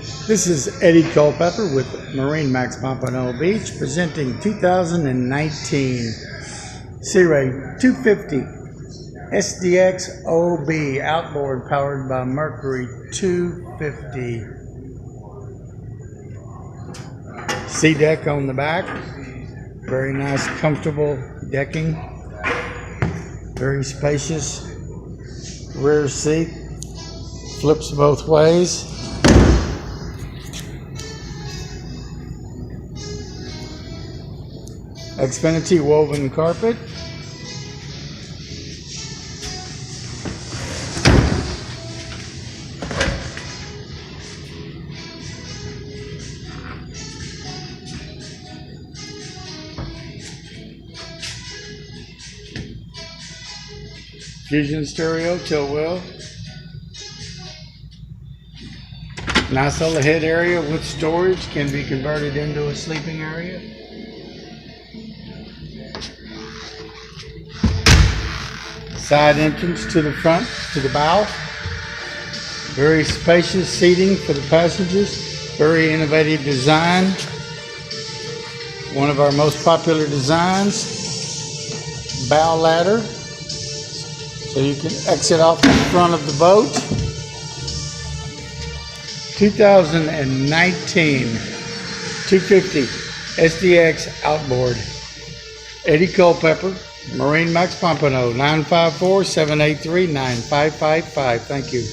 This is Eddie Culpepper with Marinemax Pompano Beach presenting 2019 Sea Ray 250 SDX OB outboard powered by Mercury 250. Sea deck on the back, very nice comfortable decking, very spacious rear seat, flips both ways. Xfinity woven carpet. Fusion stereo, tilt wheel. Nice little head area with storage, can be converted into a sleeping area. Side entrance to the front, to the bow. Very spacious seating for the passengers. Very innovative design. One of our most popular designs. Bow ladder. So you can exit off the front of the boat. 2019 250 SDX outboard. Eddie Culpepper, Marinemax Pompano, 954-783-9555. Thank you.